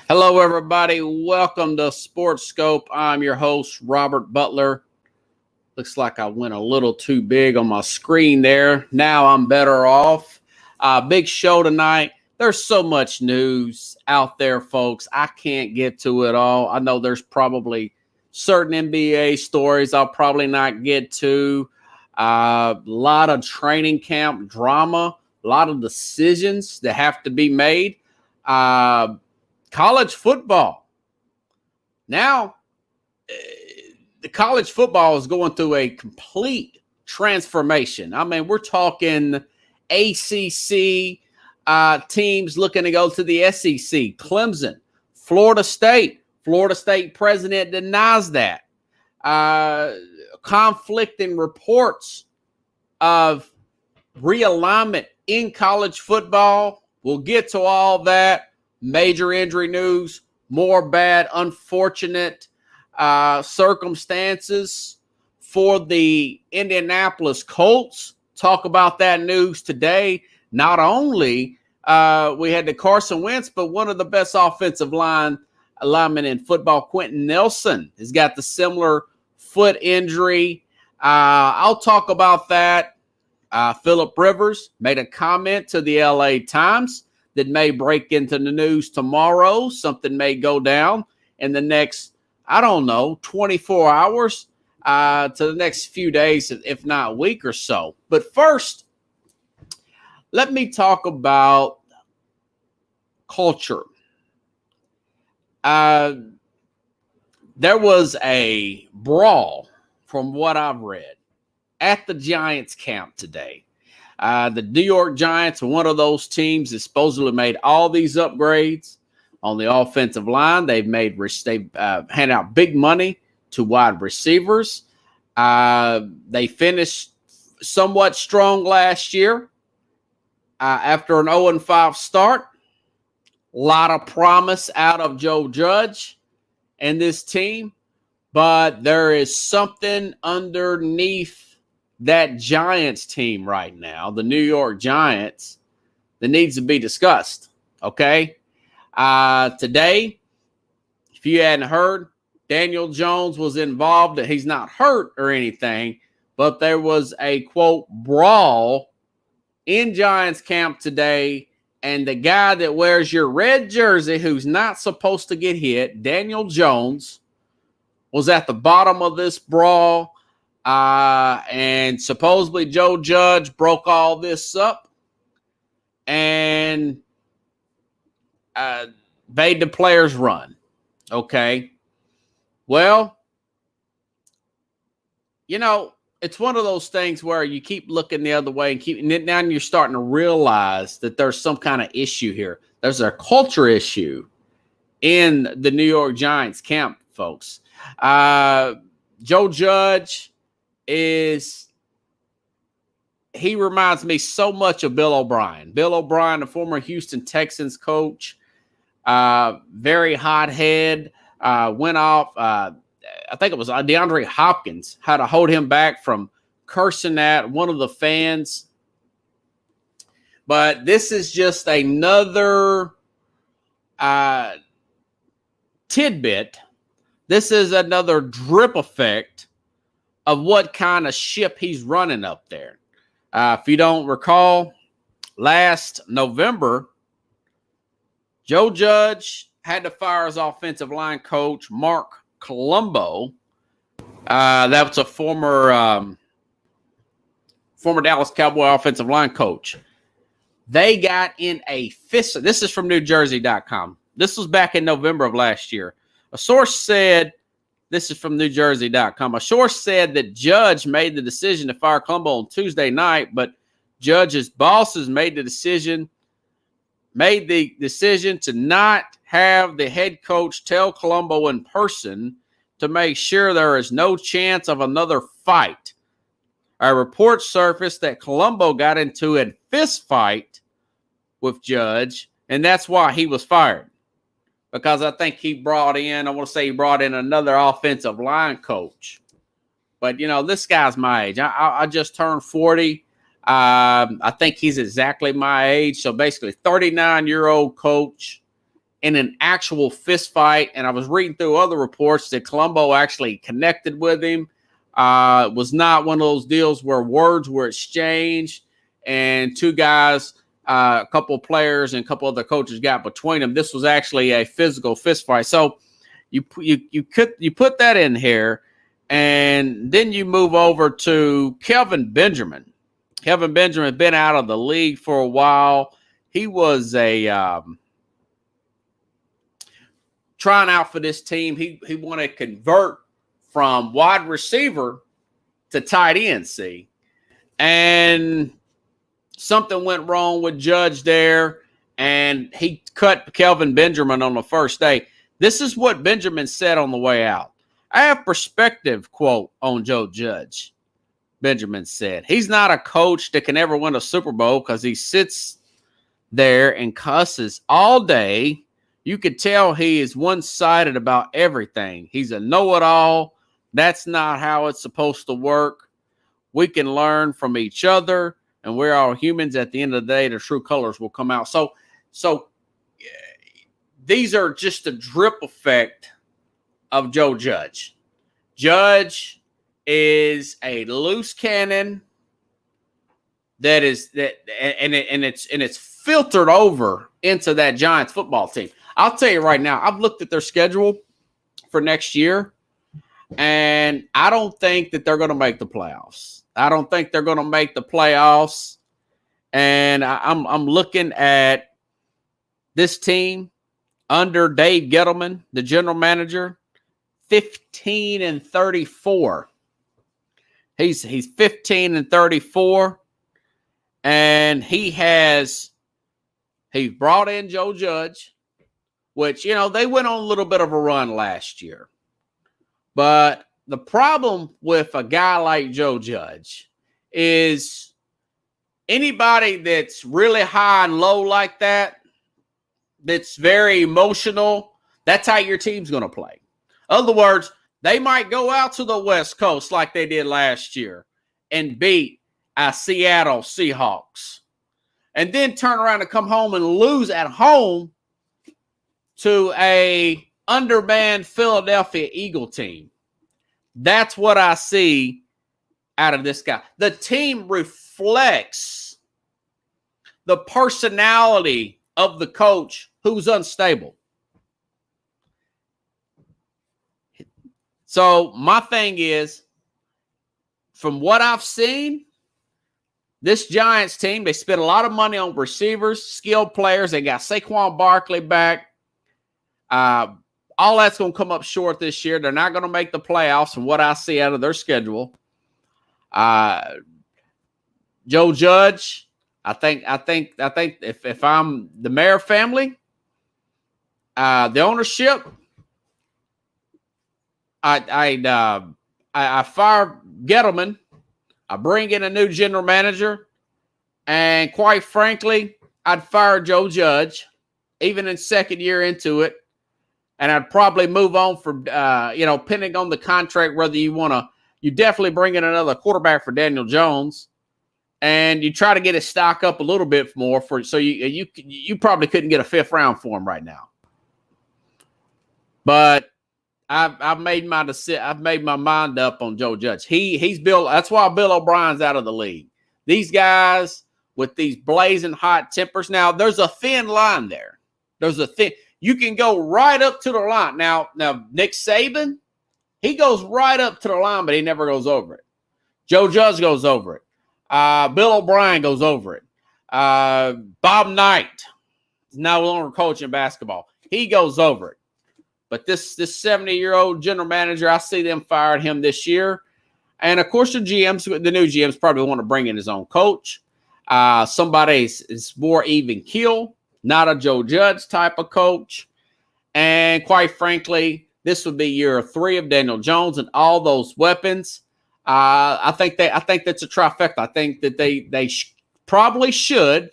Hello, everybody. Welcome to Sports Scope. I'm your host, Robert Butler. Looks like I went a little too big on my screen there. Now I'm better off. Big show tonight. There's so much news out there, folks. I can't get to it all. I know there's probably certain NBA stories I'll probably not get to. A lot of training camp drama, a lot of decisions that have to be made. College football. Now, the college football is going through a complete transformation. I mean, we're talking ACC teams looking to go to the SEC. Clemson, Florida State. Florida State president denies that. Conflicting reports of realignment in college football. We'll get to all that. Major injury news, more bad, unfortunate circumstances for the Indianapolis Colts. Talk about that news today. Not only we had the Carson Wentz, but one of the best offensive linemen in football, Quentin Nelson, has got the similar foot injury. I'll talk about that. Phillip Rivers made a comment to the LA Times that may break into the news tomorrow. Something may go down in the next, 24 hours to the next few days, if not a week or so. But first, let me talk about culture. There was a brawl, from what I've read, at the Giants camp today. The New York Giants are one of those teams that supposedly made all these upgrades on the offensive line. They've handed out big money to wide receivers. They finished somewhat strong last year after an 0-5 start. A lot of promise out of Joe Judge and this team, but there is something underneath that Giants team right now, the New York Giants, that needs to be discussed, okay? Today, if you hadn't heard, Daniel Jones was involved. He's not hurt or anything, but there was a, quote, brawl in Giants camp today, and the guy that wears your red jersey who's not supposed to get hit, Daniel Jones, was at the bottom of this brawl. And supposedly Joe Judge broke all this up and made the players run. Okay. Well, it's one of those things where you keep looking the other way and now you're starting to realize that there's some kind of issue here. There's a culture issue in the New York Giants camp, folks. Joe Judge he reminds me so much of Bill O'Brien. Bill O'Brien, the former Houston Texans coach, very hothead, went off. I think it was DeAndre Hopkins had to hold him back from cursing at one of the fans. But this is just another tidbit. This is another drip effect of what kind of ship he's running up there. If you don't recall, last November, Joe Judge had to fire his offensive line coach, Mark Colombo. That was a former Dallas Cowboy offensive line coach. They got in a fist. This is from NewJersey.com. This was back in November of last year. A source said, this is from NewJersey.com. A source said that Judge made the decision to fire Colombo on Tuesday night, but Judge's bosses made the decision to not have the head coach tell Colombo in person to make sure there is no chance of another fight. A report surfaced that Colombo got into a fist fight with Judge, and that's why he was fired. Because I think he brought in another offensive line coach. But, this guy's my age. I just turned 40. I think he's exactly my age. So basically 39-year-old coach in an actual fist fight. And I was reading through other reports that Colombo actually connected with him. It was not one of those deals where words were exchanged and two guys, a couple of players and a couple other coaches got between them. This was actually a physical fist fight. So you put that in here, and then you move over to Kelvin Benjamin. Kelvin Benjamin had been out of the league for a while. He was trying out for this team. He wanted to convert from wide receiver to tight end, see. And something went wrong with Judge there, and he cut Kelvin Benjamin on the first day. This is what Benjamin said on the way out. I have perspective, quote, on Joe Judge. Benjamin said, he's not a coach that can ever win a Super Bowl because he sits there and cusses all day. You could tell he is one-sided about everything. He's a know-it-all. That's not how it's supposed to work. We can learn from each other, and we're all humans. At the end of the day, the true colors will come out. So these are just a drip effect of Joe Judge. Judge is a loose cannon it's filtered over into that Giants football team. I'll tell you right now, I've looked at their schedule for next year, and I don't think that they're going to make the playoffs. And I'm looking at this team under Dave Gettleman, the general manager, 15-34. He's 15-34, and he brought in Joe Judge, which, they went on a little bit of a run last year. But the problem with a guy like Joe Judge is anybody that's really high and low like that, that's very emotional, that's how your team's going to play. In other words, they might go out to the West Coast like they did last year and beat a Seattle Seahawks, and then turn around and come home and lose at home to a undermanned Philadelphia Eagle team. That's what I see out of this guy. The team reflects the personality of the coach who's unstable. So my thing is, from what I've seen, this Giants team, they spent a lot of money on receivers, skilled players. They got Saquon Barkley back. All that's going to come up short this year. They're not going to make the playoffs from what I see out of their schedule. Joe Judge, I think if I'm the Mayer family, the ownership, I fire Gettleman. I bring in a new general manager, and quite frankly, I'd fire Joe Judge, even in second year into it, and I'd probably move on for depending on the contract, whether you definitely bring in another quarterback for Daniel Jones, and you try to get his stock up a little bit more so you probably couldn't get a fifth round for him right now, but. I've made my mind up on Joe Judge. He's Bill. That's why Bill O'Brien's out of the league. These guys with these blazing hot tempers. Now there's a thin line there. You can go right up to the line. Now Nick Saban, he goes right up to the line, but he never goes over it. Joe Judge goes over it. Bill O'Brien goes over it. Bob Knight is no longer coaching basketball. He goes over it. But this 70-year-old general manager, I see them firing him this year. And, of course, the new GMs probably want to bring in his own coach. Somebody is more even keel, not a Joe Judge type of coach. And, quite frankly, this would be year 3 of Daniel Jones and all those weapons. I think that's a trifecta. I think that they probably should.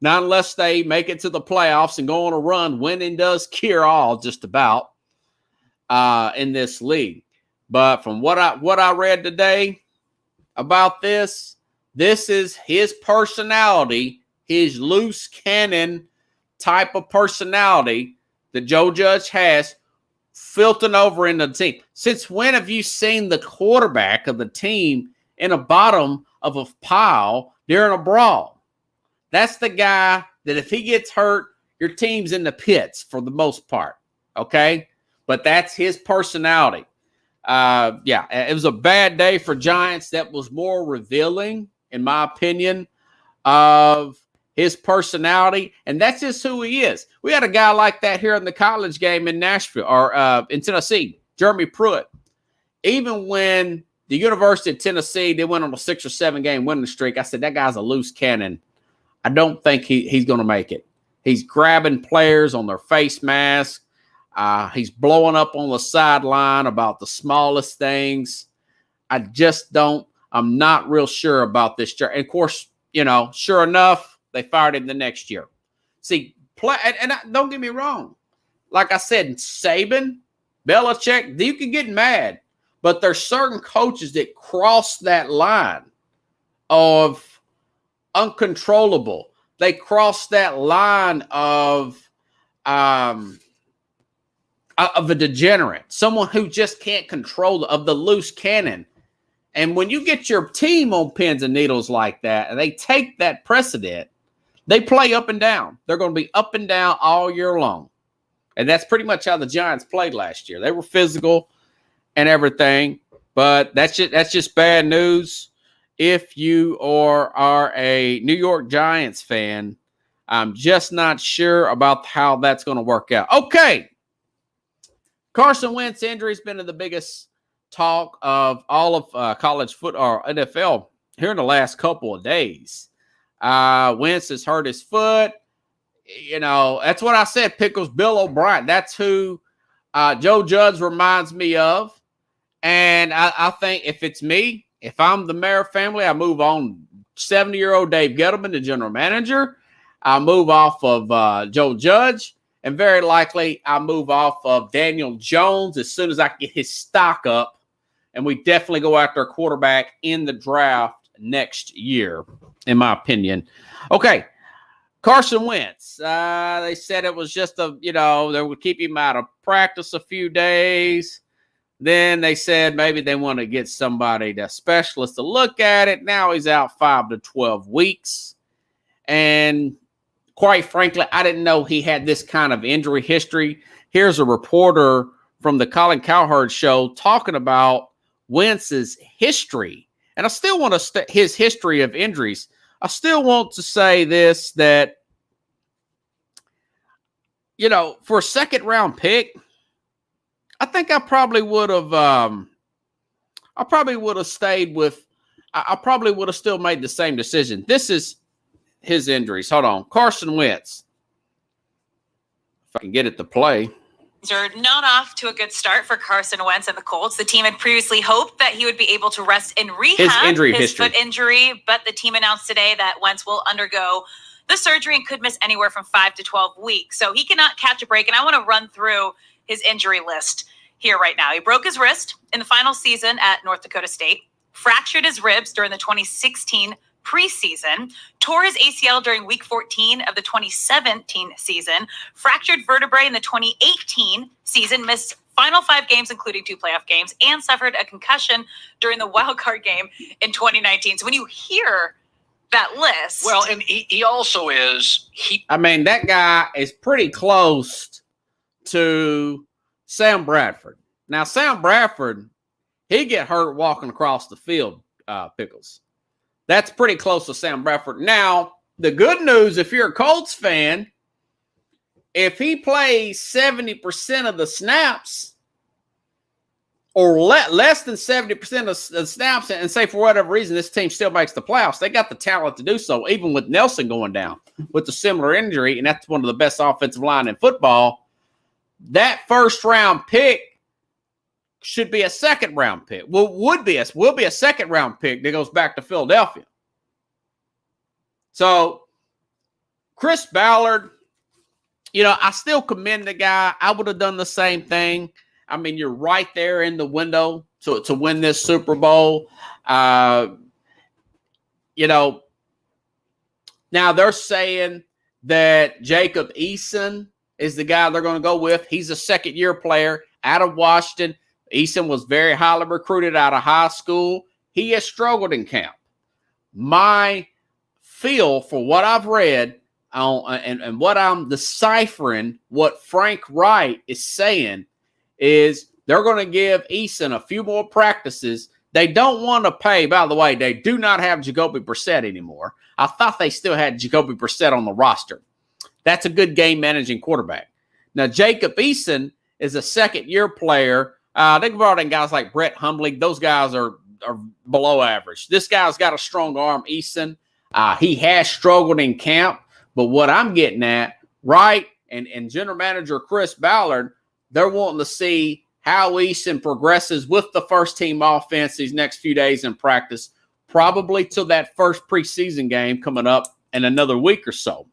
Not unless they make it to the playoffs and go on a run. Winning does cure all, just about, in this league. But from what I read today about this is his personality, his loose cannon type of personality that Joe Judge has filtering over into the team. Since when have you seen the quarterback of the team in a bottom of a pile during a brawl? That's the guy that if he gets hurt, your team's in the pits for the most part, okay? But that's his personality. It was a bad day for Giants. That was more revealing, in my opinion, of his personality, and that's just who he is. We had a guy like that here in the college game in Nashville or in Tennessee, Jeremy Pruitt. Even when the University of Tennessee, they went on a 6 or 7 game winning streak, I said, that guy's a loose cannon. I don't think he's going to make it. He's grabbing players on their face mask. He's blowing up on the sideline about the smallest things. I'm not real sure about this. And of course, sure enough, they fired him the next year. See, don't get me wrong. Like I said, Saban, Belichick, you can get mad, but there's certain coaches that cross that line of uncontrollable. They cross that line of a degenerate, someone who just can't control of the loose cannon. And when you get your team on pins and needles like that, and they take that precedent, they play up and down. They're going to be up and down all year long. And that's pretty much how the Giants played last year. They were physical and everything, but that's just bad news. If you are a New York Giants fan, I'm just not sure about how that's going to work out. Okay. Carson Wentz injury has been the biggest talk of all of college football or NFL here in the last couple of days. Wentz has hurt his foot. That's what I said, Pickles, Bill O'Brien. That's who Joe Judge reminds me of. And I think if it's me, if I'm the Mayer family, I move on 70-year-old Dave Gettleman, the general manager. I move off of Joe Judge. And very likely I move off of Daniel Jones as soon as I can get his stock up. And we definitely go after a quarterback in the draft next year, in my opinion. Okay, Carson Wentz. They said it was just they would keep him out of practice a few days. Then they said maybe they want to get somebody, the specialist, to look at it. Now he's out 5 to 12 weeks. And quite frankly, I didn't know he had this kind of injury history. Here's a reporter from the Colin Cowherd show talking about Wentz's history. And I still want to his history of injuries. I still want to say this, that, for a second round pick, I think I probably would have stayed with, I probably would have still made the same decision. This is his injuries. Hold on. Carson Wentz. If I can get it to play. Are not off to a good start for Carson Wentz and the Colts. The team had previously hoped that he would be able to rest and rehab his foot injury, but the team announced today that Wentz will undergo the surgery and could miss anywhere from 5 to 12 weeks. So he cannot catch a break. And I want to run through his injury list here right now. He broke his wrist in the final season at North Dakota State, fractured his ribs during the 2016 preseason, tore his ACL during week 14 of the 2017 season, fractured vertebrae in the 2018 season, missed final 5 games, including 2 playoff games, and suffered a concussion during the wild card game in 2019. So when you hear that list. Well, and he also is. That guy is pretty close to Sam Bradford. Now, Sam Bradford, he get hurt walking across the field, Pickles. That's pretty close to Sam Bradford. Now, the good news, if you're a Colts fan, if he plays 70% of the snaps or less than 70% of the snaps, and say for whatever reason this team still makes the playoffs, they got the talent to do so, even with Nelson going down with a similar injury, and that's one of the best offensive line in football. That first-round pick should be a second-round pick. Will be a second-round pick that goes back to Philadelphia. So, Chris Ballard, I still commend the guy. I would have done the same thing. You're right there in the window to win this Super Bowl. Now they're saying that Jacob Eason is the guy they're going to go with. He's a second-year player out of Washington. Eason was very highly recruited out of high school. He has struggled in camp. My feel for what I've read and what I'm deciphering, what Frank Wright is saying is they're going to give Eason a few more practices. They don't want to pay. By the way, they do not have Jacoby Brissett anymore. I thought they still had Jacoby Brissett on the roster. That's a good game-managing quarterback. Now, Jacob Eason is a second-year player. They brought in guys like Brett Hundley. Those guys are below average. This guy's got a strong arm, Eason. He has struggled in camp, but what I'm getting at, Wright and General Manager Chris Ballard, they're wanting to see how Eason progresses with the first-team offense these next few days in practice, probably till that first preseason game coming up in another week or so.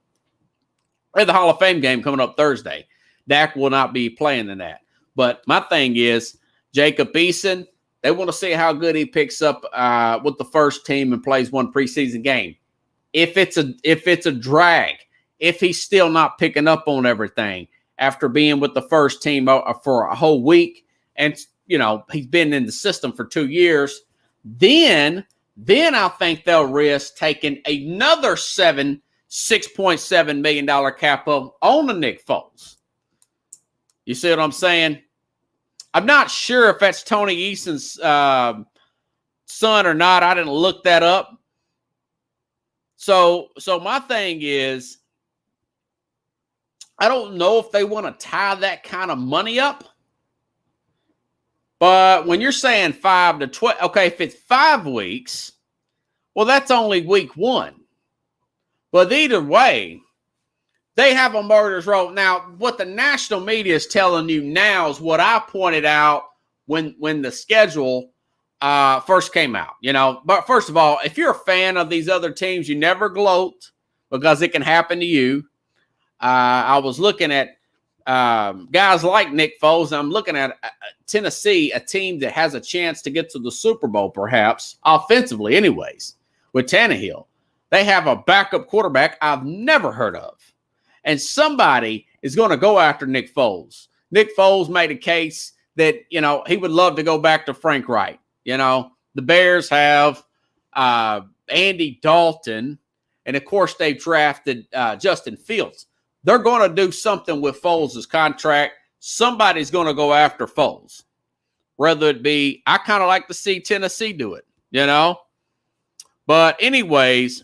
Or the Hall of Fame game coming up Thursday. Dak will not be playing in that. But my thing is, Jacob Eason, they want to see how good he picks up with the first team and plays one preseason game. If it's a drag, if he's still not picking up on everything after being with the first team for a whole week, and he's been in the system for 2 years, then I think they'll risk taking another $6.7 million cap on the Nick Foles. You see what I'm saying? I'm not sure if that's Tony Eason's son or not. I didn't look that up. So my thing is, I don't know if they want to tie that kind of money up. But when you're saying 5 to 12, okay, if it's 5 weeks, well, that's only week 1. But either way, they have a murderer's row. Now, what the national media is telling you now is what I pointed out when the schedule first came out. But first of all, if you're a fan of these other teams, you never gloat because it can happen to you. I was looking at guys like Nick Foles. I'm looking at Tennessee, a team that has a chance to get to the Super Bowl, perhaps, offensively anyways, with Tannehill. They have a backup quarterback I've never heard of. And somebody is going to go after Nick Foles. Nick Foles made a case that, he would love to go back to Frank Wright. The Bears have Andy Dalton, and, of course, they've drafted Justin Fields. They're going to do something with Foles' contract. Somebody's going to go after Foles. Whether it be, I kind of like to see Tennessee do it, But anyways,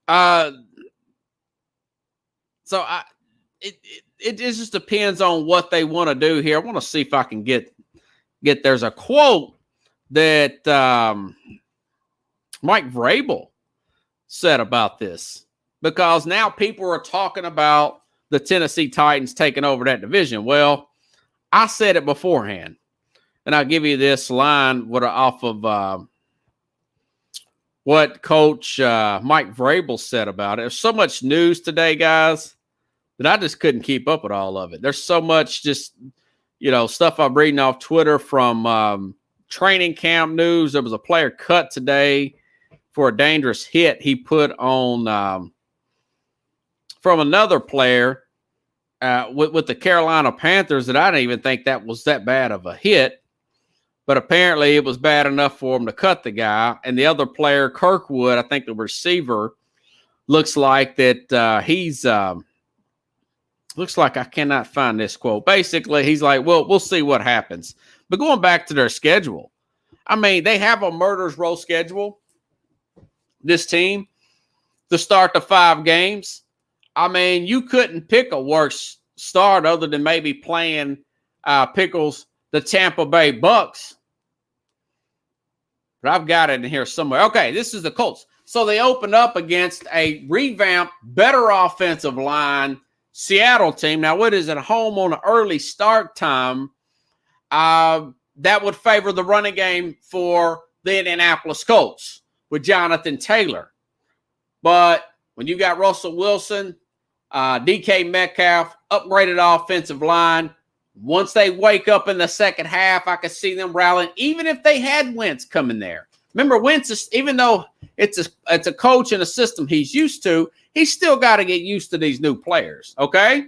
it just depends on what they want to do here. I want to see if I can get there's a quote that Mike Vrabel said about this. Because now people are talking about the Tennessee Titans taking over that division. Well, I said it beforehand. And I'll give you this line off of what Coach Mike Vrabel said about it. There's so much news today, guys, that I just couldn't keep up with all of it. There's so much just, stuff I'm reading off Twitter from training camp news. There was a player cut today for a dangerous hit he put on from another player with the Carolina Panthers that I didn't even think that was that bad of a hit. But apparently it was bad enough for him to cut the guy. And the other player, Kirkwood, I think the receiver, looks like that he's looks like I cannot find this quote. Basically, he's like, well, we'll see what happens. But going back to their schedule, they have a murderer's row schedule, this team, to start the 5 games. You couldn't pick a worse start other than maybe playing Pickles, the Tampa Bay Bucks. But I've got it in here somewhere. Okay, this is the Colts. So they opened up against a revamped, better offensive line Seattle team. Now, what is it? Home on an early start time. That would favor the running game for the Indianapolis Colts with Jonathan Taylor. But when you got Russell Wilson, DK Metcalf, upgraded offensive line, once they wake up in the second half, I could see them rallying, even if they had Wentz coming there. Remember, Wentz, even though it's a coach and a system he's used to, he's still got to get used to these new players, okay?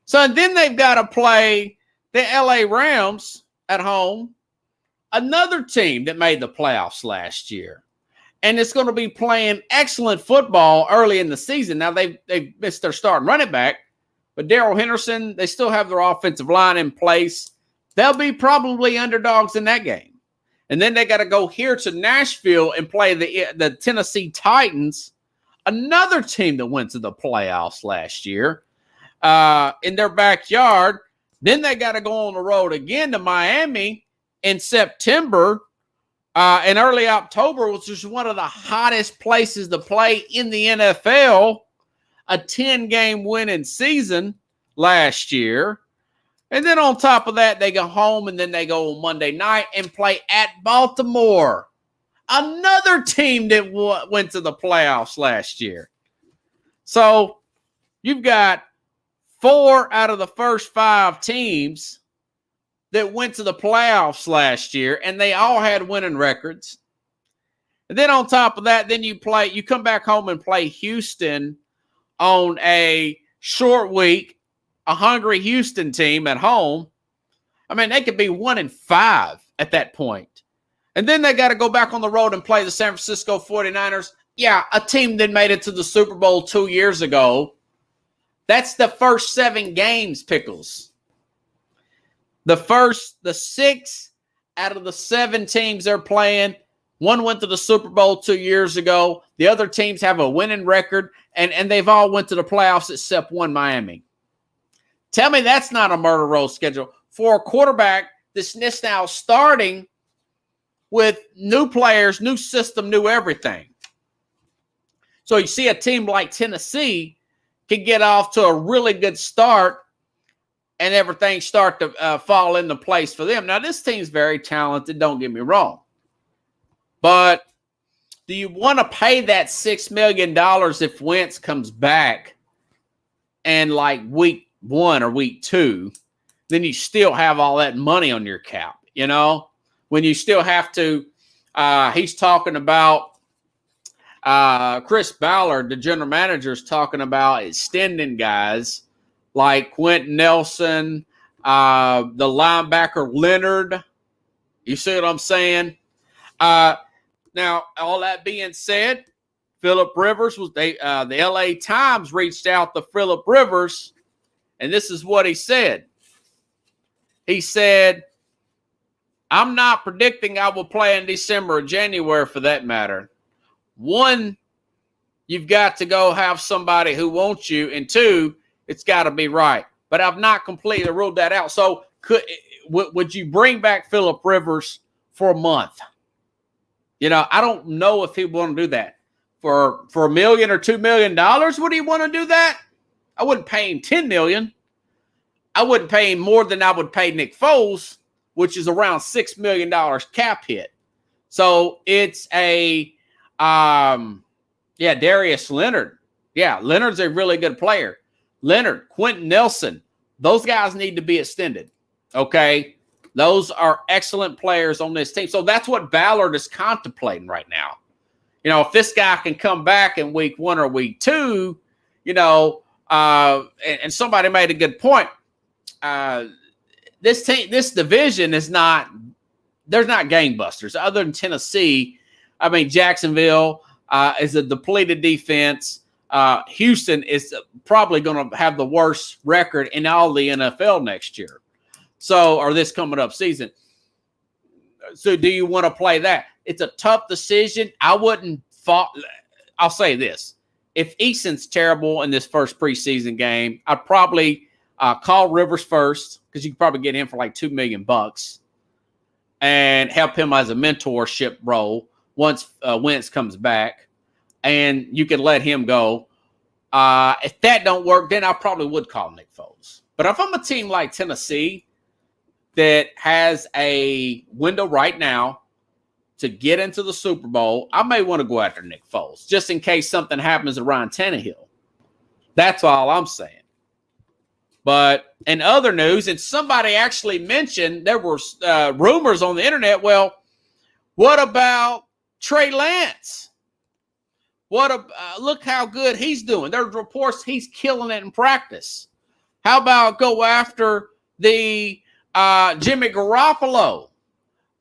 So and then they've got to play the LA Rams at home, another team that made the playoffs last year. And it's going to be playing excellent football early in the season. Now, they've missed their starting running back, but Darrell Henderson, they still have their offensive line in place. They'll be probably underdogs in that game. And then they got to go here to Nashville and play the Tennessee Titans, another team that went to the playoffs last year, in their backyard. Then they got to go on the road again to Miami in September and early October, which is one of the hottest places to play in the NFL, a 10-game winning season last year. And then on top of that, they go home and then they go on Monday night and play at Baltimore, another team that went to the playoffs last year. So you've got 4 out of the first 5 teams that went to the playoffs last year, and they all had winning records. And then on top of that, then you come back home and play Houston on a short week, a hungry Houston team at home. I mean, they could be 1-5 at that point. And then they got to go back on the road and play the San Francisco 49ers. Yeah, a team that made it to the Super Bowl 2 years ago. That's the first 7 games, Pickles. The 6 out of the 7 teams they're playing, one went to the Super Bowl 2 years ago. The other teams have a winning record, and they've all went to the playoffs except one, Miami. Tell me that's not a murder row schedule for a quarterback that's now starting with new players, new system, new everything. So you see a team like Tennessee can get off to a really good start and everything start to fall into place for them. Now, this team's very talented, don't get me wrong. But do you want to pay that $6 million if Wentz comes back and like week 1 or week 2, then you still have all that money on your cap, you know? When you still have to, he's talking about, Chris Ballard, the general manager, is talking about extending guys like Quentin Nelson, the linebacker Leonard. You see what I'm saying? Now, all that being said, Phillip Rivers the LA Times reached out to Phillip Rivers, and this is what he said. He said, I'm not predicting I will play in December or January for that matter. 1, you've got to go have somebody who wants you, and 2, it's got to be right. But I've not completely ruled that out. So would you bring back Phillip Rivers for a month? You know, I don't know if he would want to do that. For $1 million or $2 million, would he want to do that? I wouldn't pay him $10 million. I wouldn't pay him more than I would pay Nick Foles, which is around $6 million cap hit. So it's Darius Leonard. Yeah, Leonard's a really good player. Leonard, Quentin Nelson, those guys need to be extended. Okay? Those are excellent players on this team. So that's what Ballard is contemplating right now. You know, if this guy can come back in week 1 or week 2, you know, and somebody made a good point. This division is not, there's not gangbusters other than Tennessee. I mean, Jacksonville is a depleted defense. Houston is probably going to have the worst record in all the NFL next year. So, or this coming up season. So do you want to play that? It's a tough decision. I'll say this. If Eason's terrible in this first preseason game, I'd probably call Rivers first because you could probably get him for like $2 million and help him as a mentorship role once Wentz comes back, and you can let him go. If that don't work, then I probably would call Nick Foles. But if I'm a team like Tennessee that has a window right now to get into the Super Bowl, I may want to go after Nick Foles just in case something happens to Ryan Tannehill. That's all I'm saying. But in other news, and somebody actually mentioned there were rumors on the internet, well, What about Trey Lance? Look how good he's doing. There's reports he's killing it in practice. How about go after the Jimmy Garoppolo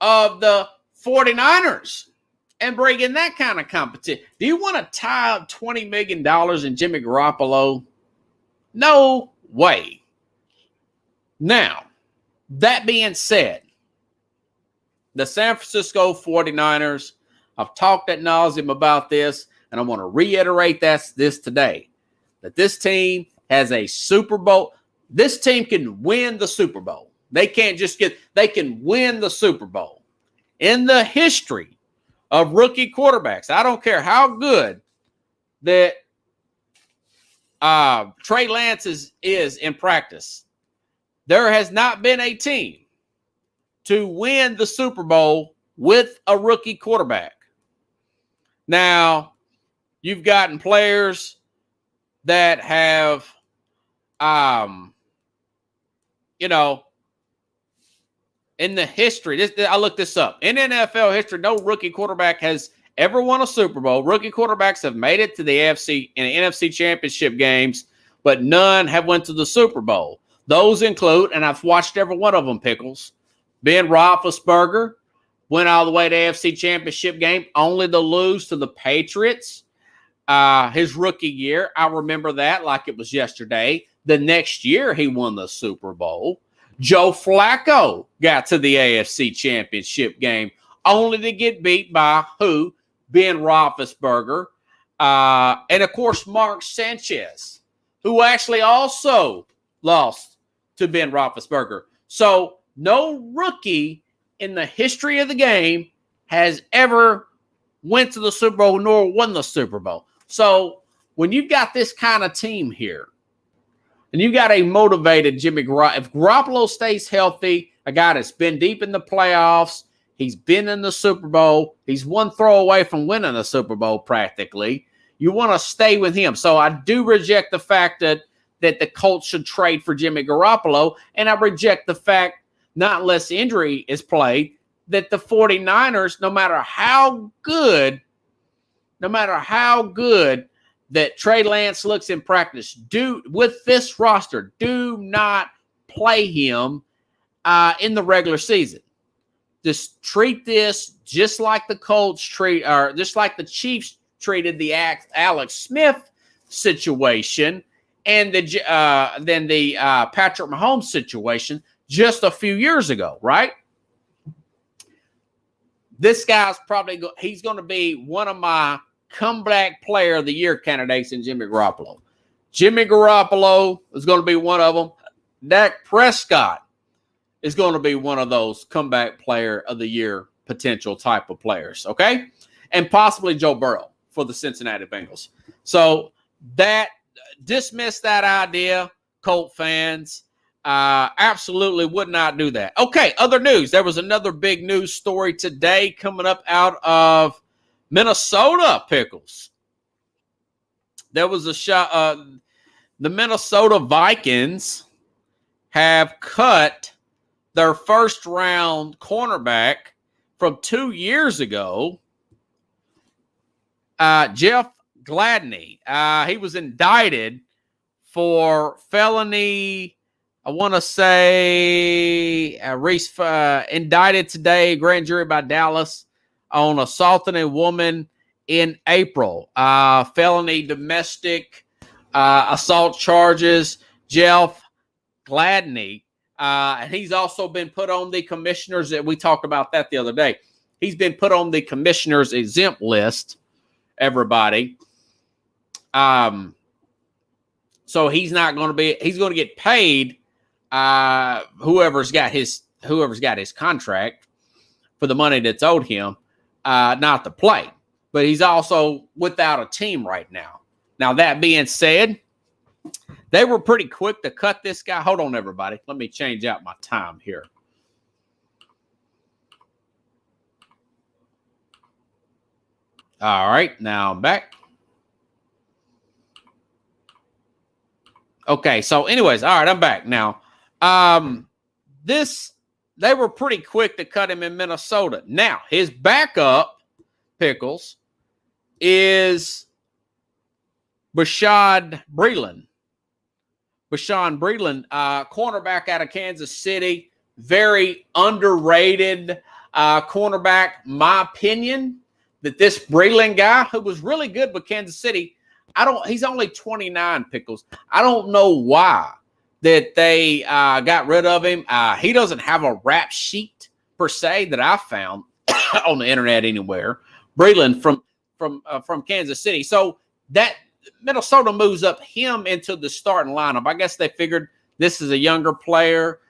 of the 49ers and bring in that kind of competition? Do you want to tie up $20 million in Jimmy Garoppolo? No way. Now, that being said, the San Francisco 49ers, I've talked ad nauseum about this, and I want to reiterate this today, that this team has a Super Bowl. This team can win the Super Bowl. They can't just they can win the Super Bowl. In the history of rookie quarterbacks, I don't care how good that Trey Lance is in practice, there has not been a team to win the Super Bowl with a rookie quarterback. Now, you've gotten players that have, in the history, I looked this up. In NFL history, no rookie quarterback has ever won a Super Bowl. Rookie quarterbacks have made it to the AFC and the NFC championship games, but none have went to the Super Bowl. Those include, and I've watched every one of them, Pickles, Ben Roethlisberger went all the way to AFC championship game, only to lose to the Patriots his rookie year. I remember that like it was yesterday. The next year, he won the Super Bowl. Joe Flacco got to the AFC championship game, only to get beat by who? Ben Roethlisberger. And, of course, Mark Sanchez, who actually also lost to Ben Roethlisberger. So no rookie in the history of the game has ever went to the Super Bowl nor won the Super Bowl. So when you've got this kind of team here, and you got a motivated Jimmy Garoppolo, if Garoppolo stays healthy, a guy that's been deep in the playoffs, he's been in the Super Bowl, he's one throw away from winning the Super Bowl practically, you want to stay with him. So I do reject the fact that the Colts should trade for Jimmy Garoppolo, and I reject the fact, not unless injury is played, that the 49ers, no matter how good that Trey Lance looks in practice, with this roster, do not play him in the regular season. Just treat this just like the Colts just like the Chiefs treated the Alex Smith situation and then the Patrick Mahomes situation just a few years ago, right? This guy's he's going to be one of my comeback player of the year candidates in Jimmy Garoppolo. Jimmy Garoppolo is going to be one of them. Dak Prescott is going to be one of those comeback player of the year potential type of players, okay? And possibly Joe Burrow for the Cincinnati Bengals. So dismiss that idea, Colt fans. Absolutely would not do that. Okay, other news. There was another big news story today coming up out of Minnesota, Pickles. There was a shot. The Minnesota Vikings have cut their first-round cornerback from 2 years ago, Jeff Gladney. He was indicted for felony. I want to say indicted today, grand jury by Dallas, on assaulting a woman in April. Felony domestic assault charges. Jeff Gladney. And he's also been put on the commissioners that we talked about that the other day. He's been put on the commissioners exempt list, everybody. So he's not going to be, he's going to get paid whoever's got his contract for the money that's owed him, not to play. But he's also without a team right now. Now, that being said, they were pretty quick to cut this guy. Hold on, everybody. Let me change out my time here. All right, now I'm back. Okay, so anyways, all right, I'm back now. This they were pretty quick to cut him in Minnesota. Now, his backup, Pickles, is Bashaud Breeland. Cornerback out of Kansas City. Very underrated cornerback, my opinion, that this Breeland guy, who was really good with Kansas City, he's only 29, Pickles. I don't know why that they got rid of him. He doesn't have a rap sheet per se that I found on the internet anywhere. Breeland from Kansas City. So that Minnesota moves up him into the starting lineup. I guess they figured this is a younger player.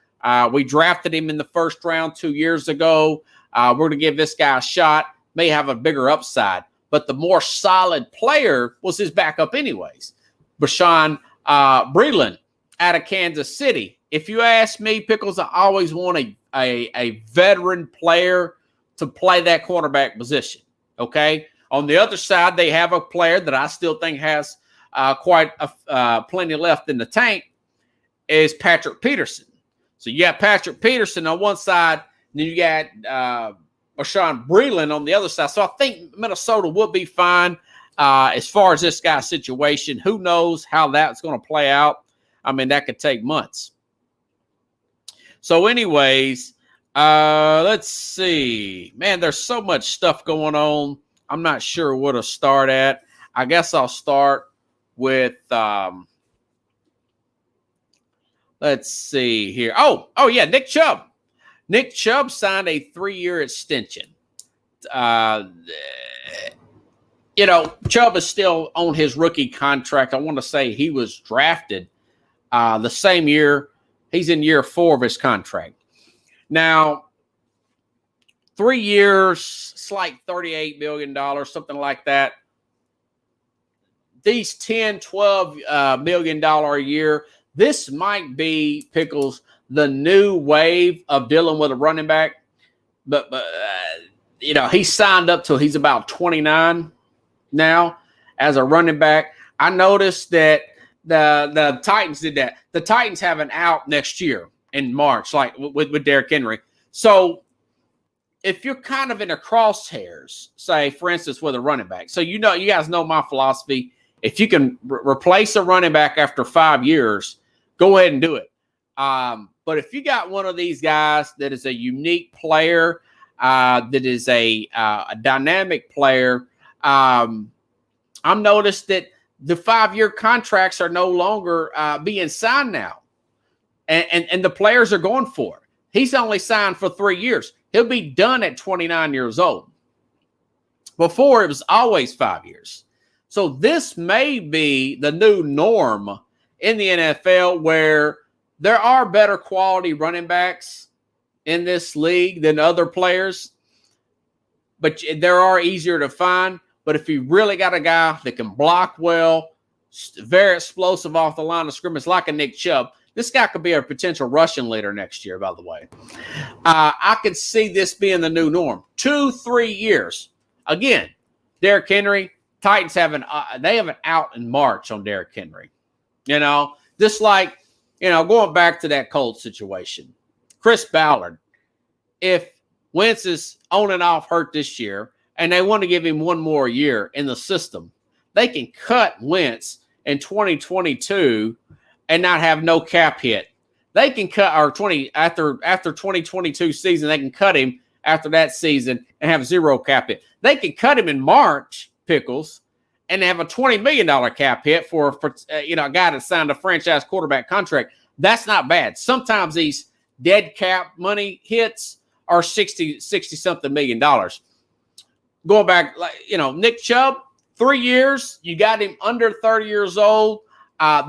We drafted him in the first round 2 years ago. We're going to give this guy a shot. May have a bigger upside. But the more solid player was his backup anyways. Bashaud Breeland out of Kansas City. If you ask me, Pickles, I always want a veteran player to play that cornerback position. Okay? On the other side, they have a player that I still think has plenty left in the tank, is Patrick Peterson. So you got Patrick Peterson on one side, and then you got Bashaud Breeland on the other side. So I think Minnesota will be fine as far as this guy's situation. Who knows how that's going to play out? I mean, that could take months. So anyways, let's see. Man, there's so much stuff going on. I'm not sure where to start at. I guess I'll start with let's see here. Oh, yeah, Nick Chubb. Nick Chubb signed a 3-year extension. Chubb is still on his rookie contract. I want to say he was drafted the same year. He's in year 4 of his contract. Now, 3 years, it's like $38 million, something like that. These $10, $12 million a year, this might be, Pickles, the new wave of dealing with a running back. But he signed up till he's about 29 now as a running back. I noticed that the Titans did that. The Titans have an out next year in March, like with Derrick Henry. So if you're kind of in the crosshairs, say, for instance, with a running back. So you guys know my philosophy. If you can replace a running back after 5 years, go ahead and do it. But if you got one of these guys that is a unique player, that is a dynamic player, I've noticed that the 5-year contracts are no longer being signed now. And the players are going for it. He's only signed for 3 years. He'll be done at 29 years old. Before, it was always 5 years. So this may be the new norm in the NFL, where there are better quality running backs in this league than other players, but there are easier to find. But if you really got a guy that can block well, very explosive off the line of scrimmage, like a Nick Chubb, this guy could be a potential rushing leader next year, by the way. I could see this being the new norm. 2-3 years. Again, Derrick Henry, Titans have an out in March on Derrick Henry. Just like, going back to that Colts situation. Chris Ballard, if Wentz is on and off hurt this year, and they want to give him one more year in the system, they can cut Wentz in 2022 and not have no cap hit. They can cut after 2022 season, they can cut him after that season and have zero cap hit. They can cut him in March, Pickles, and have a $20 million cap hit for a guy that signed a franchise quarterback contract. That's not bad. Sometimes these dead cap money hits are 60-something million dollars. Going back, Nick Chubb, 3 years. You got him under 30 years old.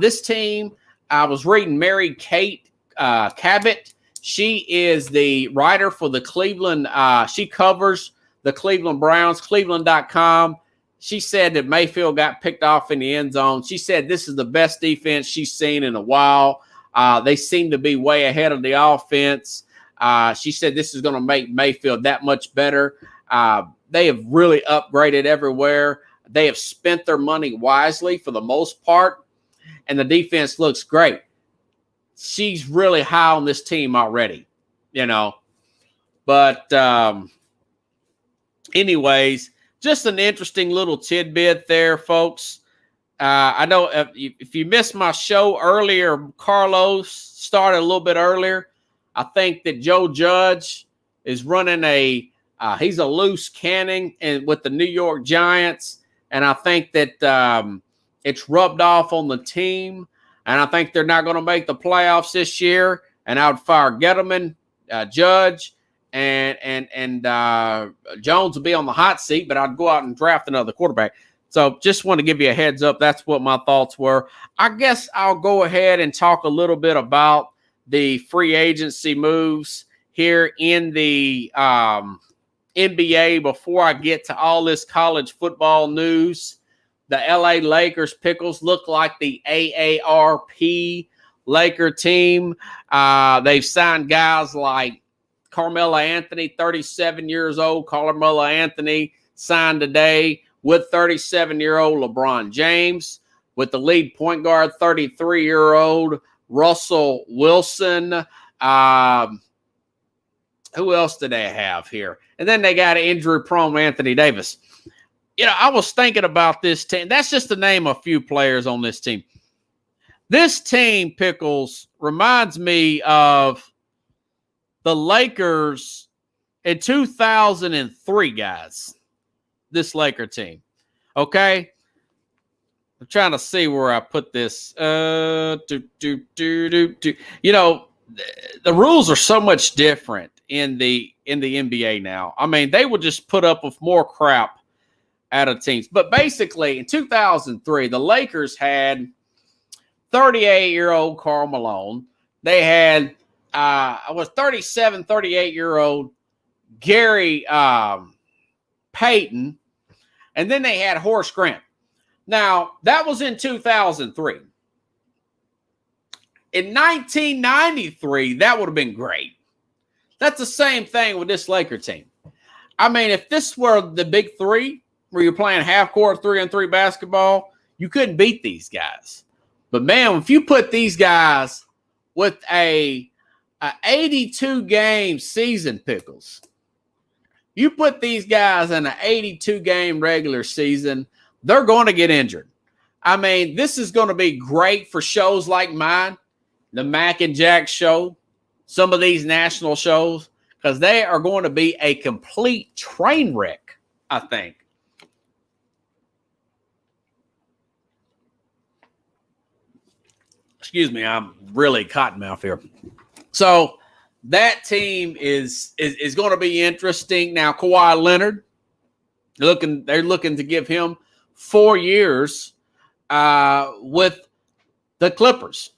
This team, I was reading Mary Kate Cabot. She is the writer for the Cleveland. She covers the Cleveland Browns, Cleveland.com. She said that Mayfield got picked off in the end zone. She said this is the best defense she's seen in a while. They seem to be way ahead of the offense. She said this is going to make Mayfield that much better. They have really upgraded everywhere. They have spent their money wisely for the most part, and the defense looks great. She's really high on this team already. But anyways, just an interesting little tidbit there, folks. I know if you missed my show earlier, Carlos started a little bit earlier. I think that Joe Judge is running he's a loose cannon with the New York Giants. And I think that it's rubbed off on the team. And I think they're not going to make the playoffs this year. And I would fire Gettleman, Judge, and Jones will be on the hot seat. But I'd go out and draft another quarterback. So just want to give you a heads up. That's what my thoughts were. I guess I'll go ahead and talk a little bit about the free agency moves here in the NBA before I get to all this college football news. The LA Lakers pickles look like the AARP Laker team. They've signed guys like Carmelo Anthony, 37 years old. Carmelo Anthony signed today with 37-year-old LeBron James, with the lead point guard, 33-year-old Russell Wilson. Who else do they have here? And then they got an injury-prone Anthony Davis. I was thinking about this team. That's just to name a few players on this team. This team, Pickles, reminds me of the Lakers in 2003, guys. This Laker team. Okay? I'm trying to see where I put this. The rules are so much different in the NBA now. I mean, they will just put up with more crap out of teams. But basically, in 2003, the Lakers had 38-year-old Karl Malone. They had 38-year-old Gary Payton, and then they had Horace Grant. Now, that was in 2003. In 1993, that would have been great. That's the same thing with this Laker team. I mean, if this were the big three, where you're playing half-court 3-on-3 basketball, you couldn't beat these guys. But, man, if you put these guys with a 82-game season, Pickles, you put these guys in an 82-game regular season, they're going to get injured. I mean, this is going to be great for shows like mine, the Mac and Jack show, some of these national shows, because they are going to be a complete train wreck, I think. Excuse me, I'm really cottonmouth here. So that team is going to be interesting. Now, Kawhi Leonard, they're looking to give him 4 years with the Clippers.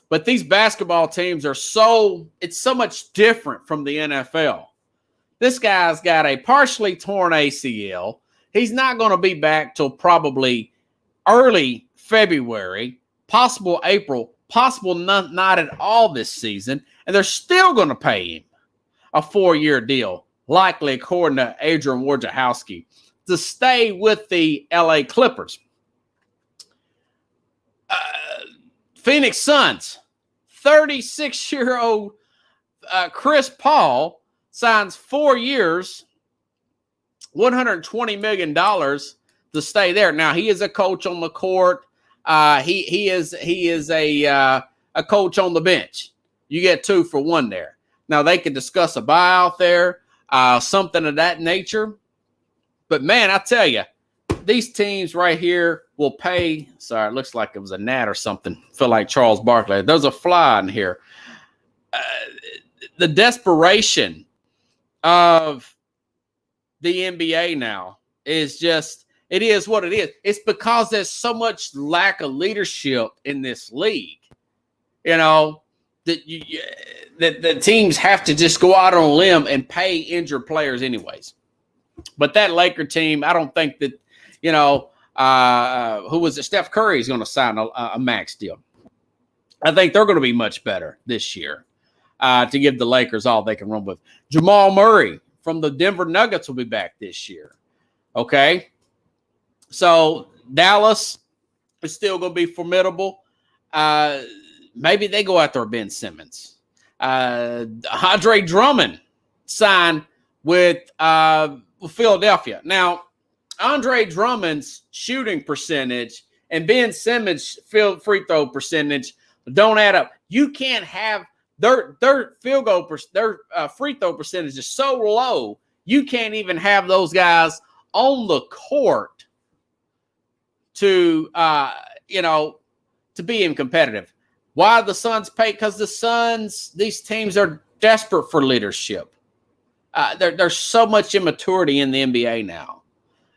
But these basketball teams are it's so much different from the NFL. This guy's got a partially torn ACL. He's not going to be back till probably early February, possible April, possible not at all this season. And they're still going to pay him a 4-year deal, likely according to Adrian Wojciechowski, to stay with the LA Clippers. Phoenix Suns, 36-year-old Chris Paul signs 4 years, $120 million to stay there. Now, he is a coach on the court. He is a coach on the bench. You get 2 for 1 there. Now, they can discuss a buyout there, something of that nature. But, man, I tell you, these teams right here will pay. Sorry, it looks like it was a gnat or something. Feel like Charles Barkley. There's a fly in here. The desperation of the NBA now is just, it is what it is. It's because there's so much lack of leadership in this league. That the teams have to just go out on a limb and pay injured players anyways. But that Laker team, I don't think that, who was it? Steph Curry is going to sign a max deal. I think they're going to be much better this year to give the Lakers all they can run with. Jamal Murray from the Denver Nuggets will be back this year. Okay. So Dallas is still going to be formidable. Maybe they go after Ben Simmons. Andre Drummond sign with Philadelphia. Now, Andre Drummond's shooting percentage and Ben Simmons' free throw percentage don't add up. You can't have their free throw percentage is so low. You can't even have those guys on the court to be in competitive. Why the Suns pay? Because the Suns, these teams are desperate for leadership. There's so much immaturity in the NBA now.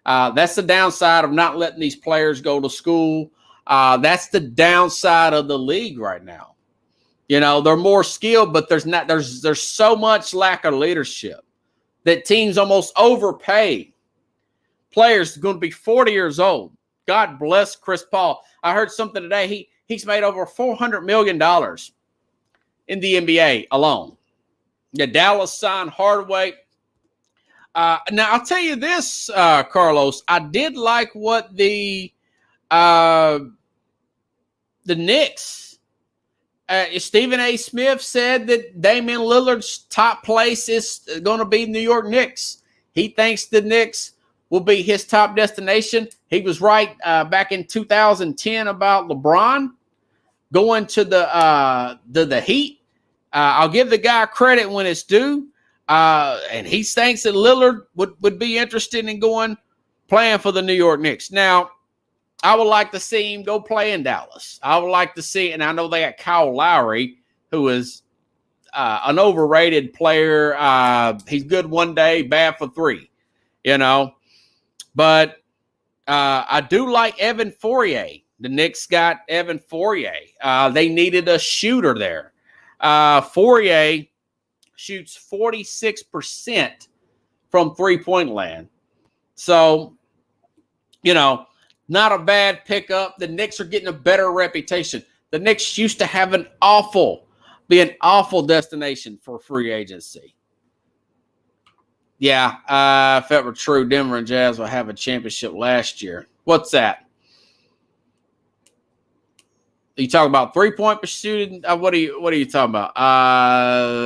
That's the downside of not letting these players go to school. That's the downside of the league right now. They're more skilled, but there's so much lack of leadership that teams almost overpay players going to be 40 years old. God bless Chris Paul. I heard something today. He's made over $400 million in the NBA alone. Yeah, Dallas signed Hardaway. Now, I'll tell you this, Carlos. I did like what the Knicks, Stephen A. Smith said that Damian Lillard's top place is going to be New York Knicks. He thinks the Knicks will be his top destination. He was right back in 2010 about LeBron going to the Heat. I'll give the guy credit when it's due. And he thinks that Lillard would be interested in playing for the New York Knicks. Now, I would like to see him go play in Dallas. I would like to see, and I know they got Kyle Lowry, who is an overrated player. He's good one day, bad for three, But I do like Evan Fournier. The Knicks got Evan Fournier. They needed a shooter there. Fournier shoots 46% from three-point land. So, not a bad pickup. The Knicks are getting a better reputation. The Knicks used to have be an awful destination for free agency. Yeah, if that were true, Denver and Jazz will have a championship last year. What's that? You talking about three-point pursuit? What are you talking about?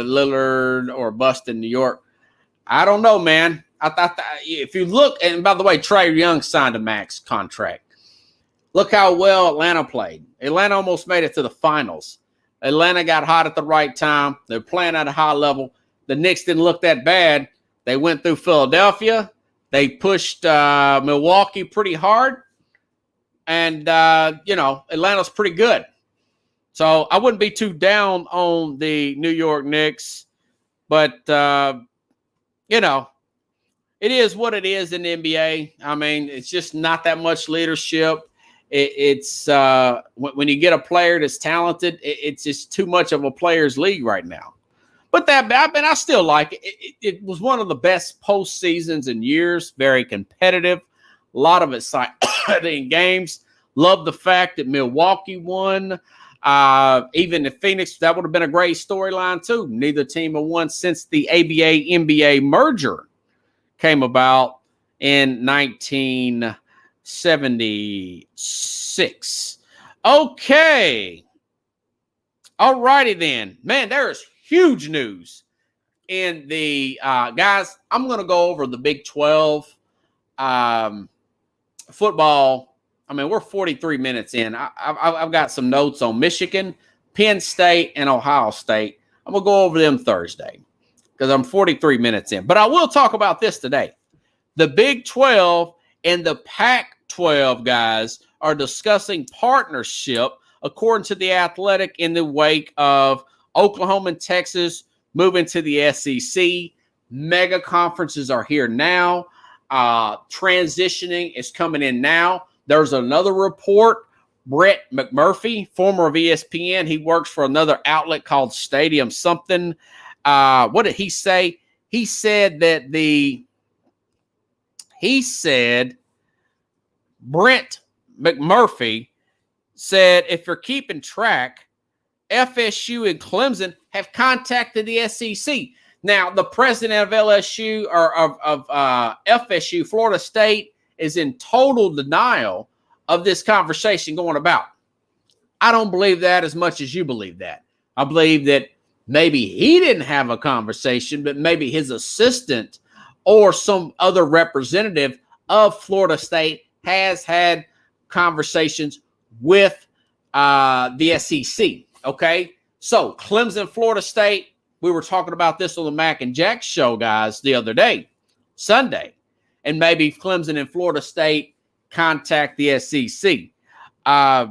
Lillard or bust in New York? I don't know, man. I thought if you look, and by the way, Trae Young signed a max contract. Look how well Atlanta played. Atlanta almost made it to the finals. Atlanta got hot at the right time. They're playing at a high level. The Knicks didn't look that bad. They went through Philadelphia. They pushed Milwaukee pretty hard. And, Atlanta's pretty good. So I wouldn't be too down on the New York Knicks. But, it is what it is in the NBA. I mean, it's just not that much leadership. It's when you get a player that's talented, it's just too much of a player's league right now. But I still like it. It was one of the best postseasons in years. Very competitive. A lot of exciting games. Love the fact that Milwaukee won. Even if Phoenix, that would have been a great storyline too. Neither team have won since the ABA-NBA merger came about in 1976. Okay. All righty then. Man, there is huge news in the guys. I'm going to go over the Big 12 football. I mean, we're 43 minutes in. I've got some notes on Michigan, Penn State, and Ohio State. I'm going to go over them Thursday because I'm 43 minutes in. But I will talk about this today. The Big 12 and the Pac-12 guys are discussing partnership, according to The Athletic, in the wake of Oklahoma and Texas moving to the SEC. Mega conferences are here now. Transitioning is coming in now. There's another report. Brett McMurphy, former of ESPN, he works for another outlet called Stadium something. What did he say? He said that Brent McMurphy said, if you're keeping track, FSU and Clemson have contacted the SEC. Now, the president of LSU or of FSU, Florida State, is in total denial of this conversation going about. I don't believe that as much as you believe that. I believe that maybe he didn't have a conversation, but maybe his assistant or some other representative of Florida State has had conversations with the SEC. Okay, so Clemson, Florida State. We were talking about this on the Mac and Jack show, guys, the other day, Sunday, and maybe Clemson and Florida State contact the SEC. I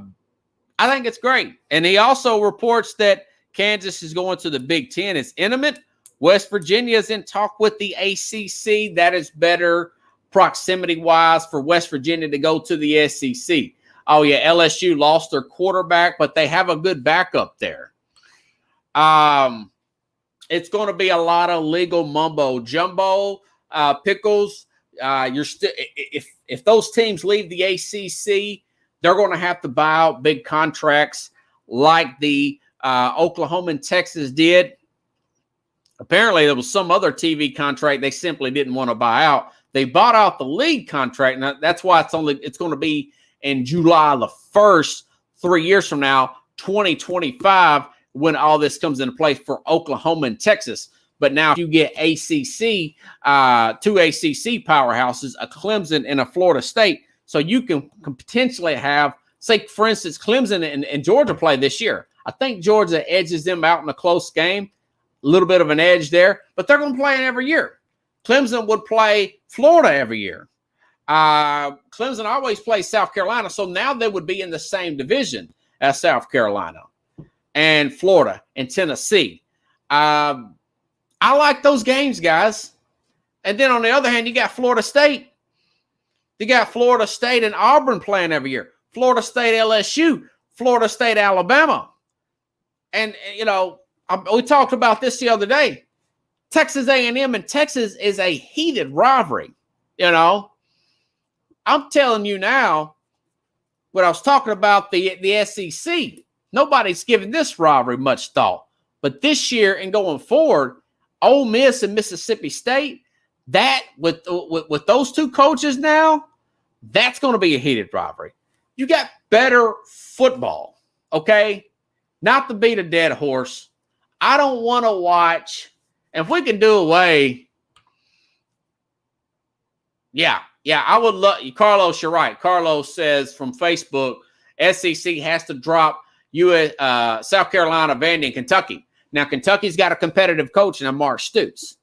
think it's great, and he also reports that Kansas is going to the Big Ten. It's intimate. West Virginia is in talk with the ACC. That is better proximity-wise for West Virginia to go to the SEC. Oh, yeah, LSU lost their quarterback, but they have a good backup there. It's going to be a lot of legal mumbo-jumbo, pickles. You're still if those teams leave the ACC, they're going to have to buy out big contracts like the Oklahoma and Texas did. Apparently, there was some other TV contract they simply didn't want to buy out. They bought out the league contract. Now, that's why it's going to be in July the 1st, 3 years from now, 2025, when all this comes into place for Oklahoma and Texas. But now if you get ACC, two ACC powerhouses, a Clemson and a Florida State, so you can potentially have, say, for instance, Clemson and Georgia play this year. I think Georgia edges them out in a close game, a little bit of an edge there, but they're going to play it every year. Clemson would play Florida every year. Clemson always plays South Carolina, so now they would be in the same division as South Carolina and Florida and Tennessee. I like those games, guys. And then on the other hand, you got Florida State. You got Florida State and Auburn playing every year. Florida State, LSU, Florida State, Alabama. And, you know, we talked about this the other day. Texas A&M and Texas is a heated rivalry, you know. I'm telling you now, what I was talking about the SEC, nobody's giving this rivalry much thought. But this year and going forward, Ole Miss and Mississippi State, that with those two coaches now, that's going to be a heated rivalry. You got better football, okay? Not to beat a dead horse. I don't want to watch, and if we can do away, yeah, I would love you. Carlos, you're right. Carlos says from Facebook, SEC has to drop South Carolina, Vandy, and Kentucky. Now, Kentucky's got a competitive coach in Mark Stoops.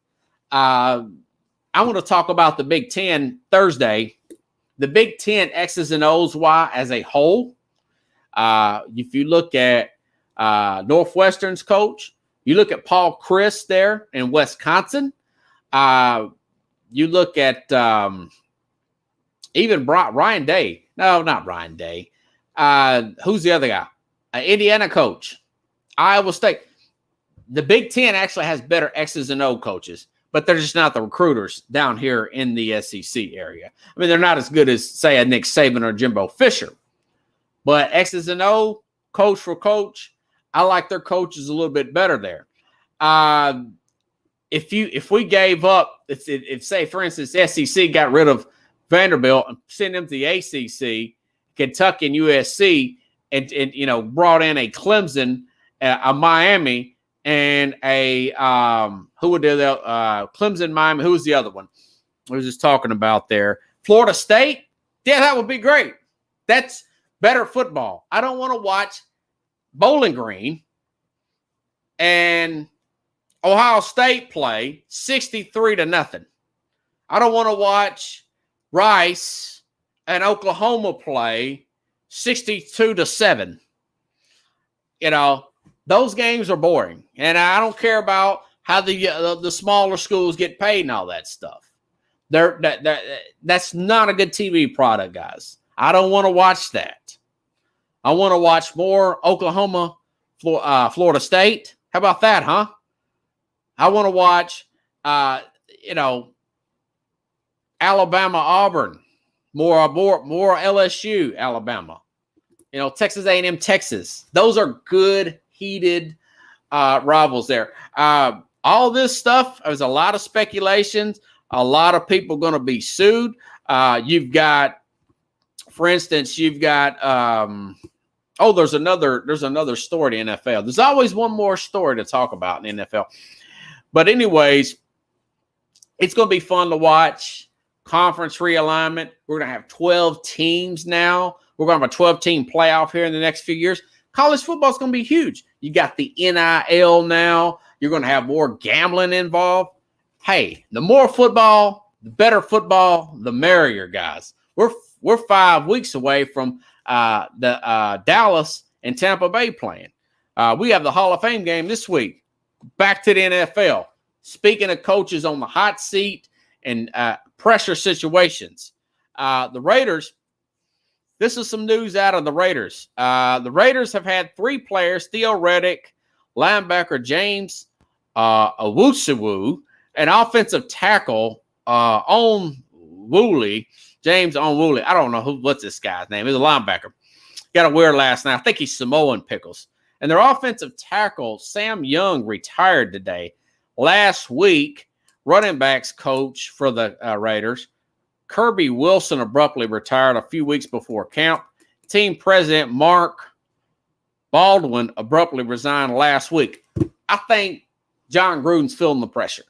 I want to talk about the Big Ten Thursday. The Big Ten X's and O's, Y as a whole. If you look at Northwestern's coach, you look at Paul Chryst there in Wisconsin. You look at even Ryan Day. No, not Ryan Day. Who's the other guy? Indiana coach. Iowa State. The Big Ten actually has better X's and O coaches, but they're just not the recruiters down here in the SEC area. I mean, they're not as good as, say, a Nick Saban or Jimbo Fisher. But X's and O, coach for coach, I like their coaches a little bit better there. If we gave up, if say, for instance, SEC got rid of Vanderbilt and sent them to the ACC, Kentucky and USC, and you know, brought in a Clemson, a Miami, and a who would do that? Clemson, Miami. Who was the other one? We were just talking about there. Florida State. Yeah, that would be great. That's better football. I don't want to watch Bowling Green and Ohio State play 63-0. I don't want to watch Rice and Oklahoma play 62-7. You know, those games are boring, and I don't care about how the smaller schools get paid and all that stuff. That's not a good TV product, guys. I don't want to watch that. I want to watch more Oklahoma, Florida State. How about that, huh? I want to watch, Alabama, Auburn, more LSU, Alabama. You know, Texas A&M, Texas. Those are good, heated rivals there. All this stuff, there's a lot of speculations. A lot of people going to be sued. You've got, for instance, Oh, there's another story in the NFL. There's always one more story to talk about in the NFL. But anyways, it's going to be fun to watch. Conference realignment. We're going to have 12 teams now. We're going to have a 12-team playoff here in the next few years. College football is going to be huge. You got the NIL now. You're going to have more gambling involved. Hey, the more football, the better football, the merrier, guys. We're 5 weeks away from the Dallas and Tampa Bay playing. We have the Hall of Fame game this week. Back to the NFL. Speaking of coaches on the hot seat and pressure situations, the Raiders, this is some news out of the Raiders. The Raiders have had 3 players, Theo Reddick, linebacker James Owusu, and offensive tackle James Onwooly. I don't know what's this guy's name. He's a linebacker. Got a weird last name. I think he's Samoan Pickles. And their offensive tackle, Sam Young, retired today. Last week, running backs coach for the Raiders, Kirby Wilson, abruptly retired a few weeks before camp. Team president Mark Baldwin abruptly resigned last week. I think John Gruden's feeling the pressure.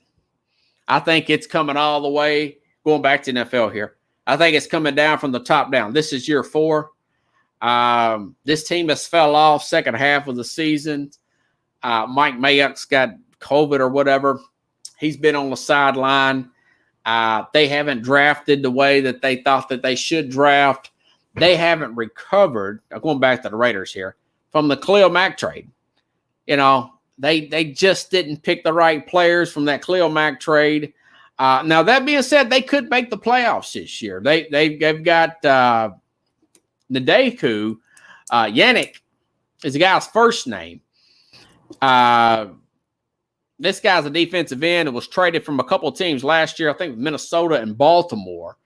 I think it's coming all the way, going back to NFL here. I think it's coming down from the top down. This is year 4. This team has fell off second half of the season. Mike Mayock's got COVID or whatever. He's been on the sideline. They haven't drafted the way that they thought that they should draft. They haven't recovered, going back to the Raiders here, from the Khalil Mack trade. You know, they just didn't pick the right players from that Khalil Mack trade. Now, that being said, they could make the playoffs this year. They've got Nadeku. Yannick is the guy's first name. This guy's a defensive end and was traded from a couple of teams last year, I think Minnesota and Baltimore.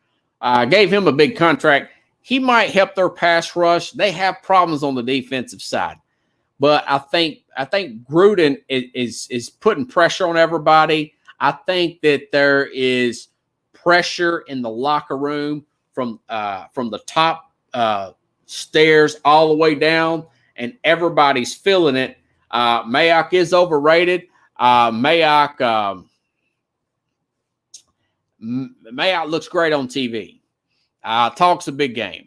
Gave him a big contract. He might help their pass rush. They have problems on the defensive side. But I think Gruden is putting pressure on everybody. I think that there is pressure in the locker room from the top stairs all the way down, and everybody's feeling it. Mayock is overrated. Mayock looks great on TV. Talks a big game.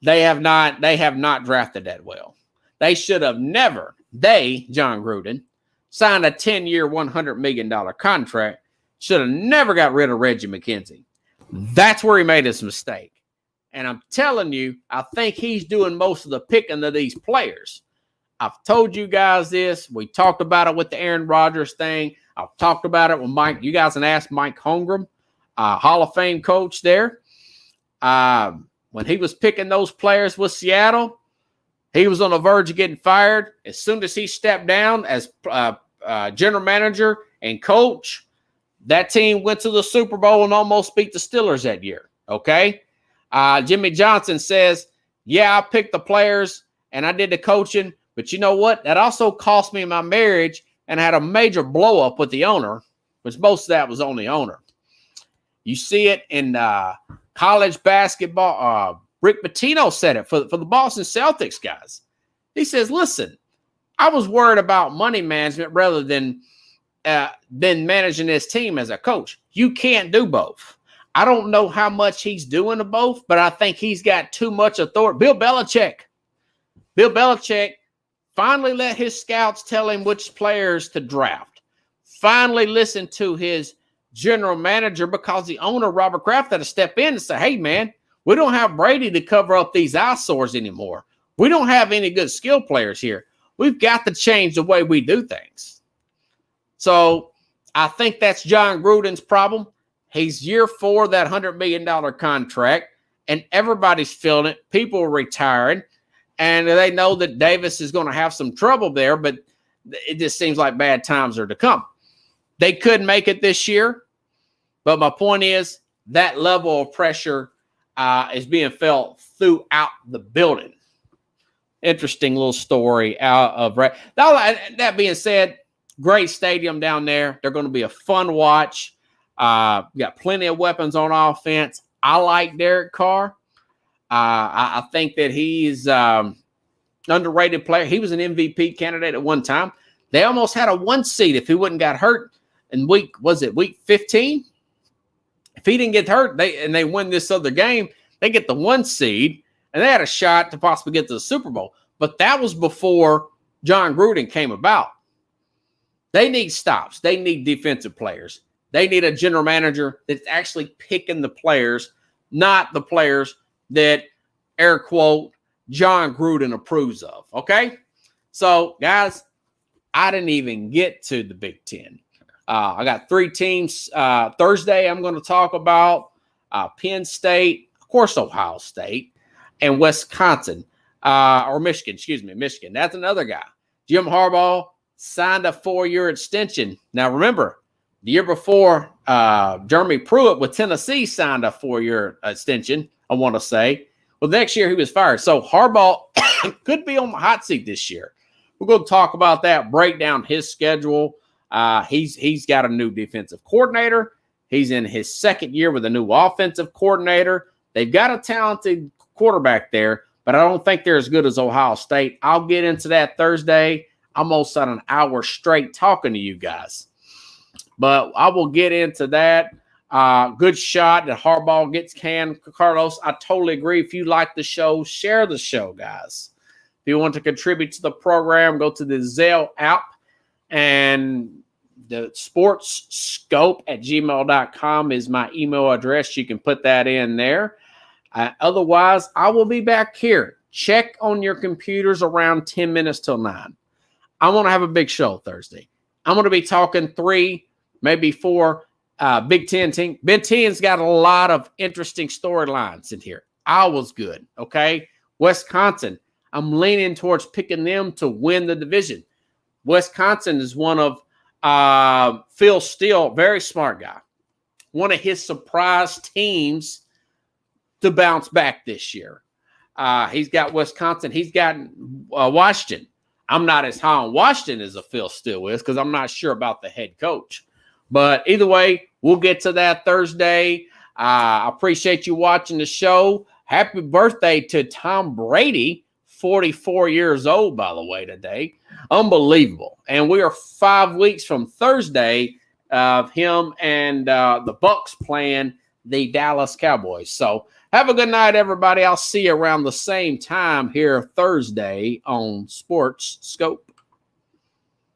They have not drafted that well. They should have never, John Gruden, signed a 10-year, $100 million contract. Should have never got rid of Reggie McKenzie. That's where he made his mistake. And I'm telling you, I think he's doing most of the picking of these players. I've told you guys this. We talked about it with the Aaron Rodgers thing. I've talked about it with Mike. You guys can ask Mike Holmgren, Hall of Fame coach there. When he was picking those players with Seattle, he was on the verge of getting fired. As soon as he stepped down as general manager and coach, that team went to the Super Bowl and almost beat the Steelers that year. Okay? Jimmy Johnson says, yeah, I picked the players and I did the coaching, but you know what? That also cost me my marriage and I had a major blow up with the owner, which most of that was on the owner. You see it in college basketball. Rick Pitino said it for the Boston Celtics guys. He says, listen, I was worried about money management rather than managing this team as a coach. You can't do both. I don't know how much he's doing of both, but I think he's got too much authority. Bill Belichick finally let his scouts tell him which players to draft. Finally listened to his general manager because the owner, Robert Kraft, had to step in and say, hey, man, we don't have Brady to cover up these eyesores anymore. We don't have any good skill players here. We've got to change the way we do things. So I think that's John Gruden's problem. He's year 4 of that $100 million contract, and everybody's feeling it. People are retiring, and they know that Davis is going to have some trouble there, but it just seems like bad times are to come. They could make it this year, but my point is that level of pressure is being felt throughout the building. Interesting little story out of that being said, great stadium down there. They're going to be a fun watch. Got plenty of weapons on offense. I like Derek Carr. I think that he's underrated player. He was an MVP candidate at one time. They almost had a 1 seed if he wouldn't got hurt in week 15? If he didn't get hurt, they win this other game, they get the 1 seed, and they had a shot to possibly get to the Super Bowl. But that was before John Gruden came about. They need stops. They need defensive players. They need a general manager that's actually picking the players, not the players that, air quote, John Gruden approves of. Okay? So, guys, I didn't even get to the Big Ten. I got 3 teams. Thursday, I'm going to talk about Penn State, of course, Ohio State, and Wisconsin, or Michigan, Michigan. That's another guy. Jim Harbaugh signed a 4-year extension. Now, remember, the year before, Jeremy Pruitt with Tennessee signed a 4-year extension, I want to say. Well, next year he was fired. So Harbaugh could be on the hot seat this year. We're going to talk about that, break down his schedule. He's got a new defensive coordinator. He's in his 2nd year with a new offensive coordinator. They've got a talented quarterback there, but I don't think they're as good as Ohio State. I'll get into that Thursday. I'm almost on an hour straight talking to you guys. But I will get into that. Good shot that Harbaugh gets canned. Carlos, I totally agree. If you like the show, share the show, guys. If you want to contribute to the program, go to the Zelle app and the sportsscope@gmail.com is my email address. You can put that in there. Otherwise, I will be back here. Check on your computers around 10 minutes till 9. I want to have a big show Thursday. I'm going to be talking 3, maybe 4 Big Ten team. Big Ten's got a lot of interesting storylines in here. Iowa's good, okay? Wisconsin, I'm leaning towards picking them to win the division. Wisconsin is one of Phil Steele, very smart guy, one of his surprise teams to bounce back this year. He's got Wisconsin. He's got Washington. I'm not as high on Washington as a Phil Steele is because I'm not sure about the head coach. But either way, we'll get to that Thursday. I appreciate you watching the show. Happy birthday to Tom Brady, 44 years old, by the way, today. Unbelievable. And we are 5 weeks from Thursday of him and the Bucs playing the Dallas Cowboys. So have a good night, everybody. I'll see you around the same time here Thursday on Sports Scope.